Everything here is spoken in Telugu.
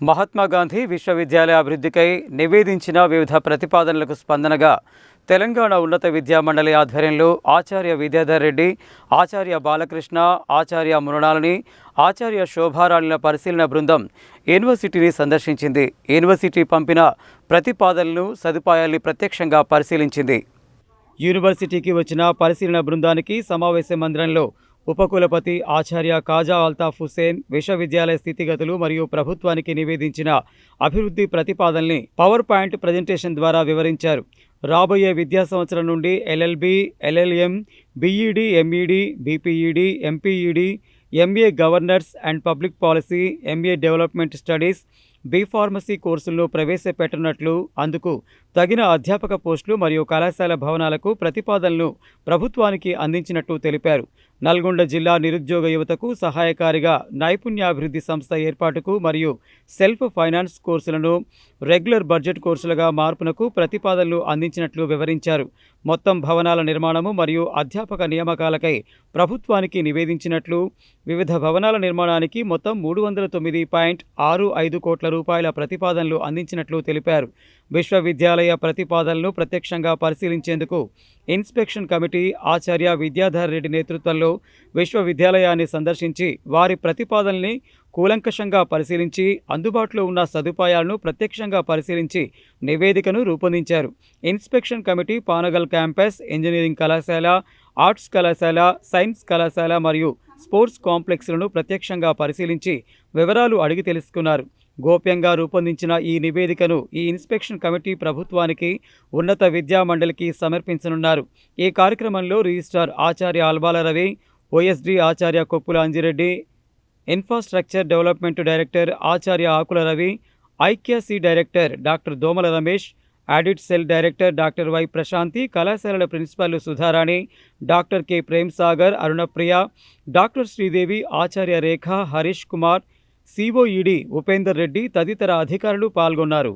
మహాత్మా గాంధీ విశ్వవిద్యాలయ అభివృద్ధికై నివేదించిన వివిధ ప్రతిపాదనలకు స్పందనగా తెలంగాణ ఉన్నత విద్యా మండలి ఆధ్వర్యంలో ఆచార్య విద్యాధర్ రెడ్డి, ఆచార్య బాలకృష్ణ, ఆచార్య మృణాలిని, ఆచార్య శోభారాణిల పరిశీలన బృందం యూనివర్సిటీని సందర్శించింది. యూనివర్సిటీ పంపిన ప్రతిపాదనలను, సదుపాయాల్ని ప్రత్యక్షంగా పరిశీలించింది. యూనివర్సిటీకి వచ్చిన పరిశీలన బృందానికి సమావేశ మందిరంలో ఉపకులపతి ఆచార్య కాజా అల్తాఫ్ హుసేన్ విశ్వవిద్యాలయ స్థితిగతులు మరియు ప్రభుత్వానికి నివేదించిన అభివృద్ధి ప్రతిపాదనల్ని పవర్ పాయింట్ ప్రజెంటేషన్ ద్వారా వివరించారు. రాబోయే విద్యా సంవత్సరం నుండి LLB, LLM, BEd, MEd, BPEd, MPEd, MA governance and public policy, MA development studies, B Pharmacy కోర్సులను ప్రవేశపెట్టనున్నట్లు, అందుకు తగిన అధ్యాపక పోస్టులు మరియు కళాశాల భవనాలకు ప్రతిపాదనలు ప్రభుత్వానికి అందించినట్లు తెలిపారు. నల్గొండ జిల్లా నిరుద్యోగ యువతకు సహాయకారిగా నైపుణ్యాభివృద్ధి సంస్థ ఏర్పాటుకు మరియు సెల్ఫ్ ఫైనాన్స్ కోర్సులను రెగ్యులర్ బడ్జెట్ కోర్సులుగా మార్పునకు ప్రతిపాదనలు అందించినట్లు వివరించారు. మొత్తం భవనాల నిర్మాణము మరియు అధ్యాపక నియామకాలకై ప్రభుత్వానికి నివేదించినట్లు, వివిధ భవనాల నిర్మాణానికి మొత్తం 309.65 కోట్ల రూపాయల ప్రతిపాదనలు అందించినట్లు తెలిపారు. విశ్వవిద్యాలయ ప్రతిపాదనలను ప్రత్యక్షంగా పరిశీలించేందుకు ఇన్స్పెక్షన్ కమిటీ ఆచార్య విద్యాధర్ రెడ్డి నేతృత్వంలో విశ్వవిద్యాలయాన్ని సందర్శించి వారి ప్రతిపాదనల్ని కూలంకషంగా పరిశీలించి అందుబాటులో ఉన్న సదుపాయాలను ప్రత్యక్షంగా పరిశీలించి నివేదికను రూపొందించారు. Inspection committee Panagal campus, engineering కళాశాల, ఆర్ట్స్ కళాశాల, సైన్స్ కళాశాల మరియు స్పోర్ట్స్ కాంప్లెక్స్లను ప్రత్యక్షంగా పరిశీలించి వివరాలు అడిగి తెలుసుకున్నారు. గోప్యంగా రూపొందించిన ఈ నివేదికను ఈ ఇన్స్పెక్షన్ కమిటీ ప్రభుత్వానికి, ఉన్నత విద్యా మండలికి సమర్పించనున్నారు. ఈ కార్యక్రమంలో రిజిస్ట్రార్ ఆచార్య ఆల్బాల రవి, ఓఎస్డి ఆచార్య Koppula Anjireddy, infrastructure development director ఆచార్య Akula Ravi, IQAC director doctor Domala Ramesh, audit cell director doctor Y Prashanthi, కళాశాలల principal Sudharani, doctor K Prem Sagar, Arunapriya, doctor Sridevi, ఆచార్య రేఖ, హరీష్ కుమార్, సిఓఈడి ఉపేందర్ రెడ్డి తదితర అధికారులు పాల్గొన్నారు.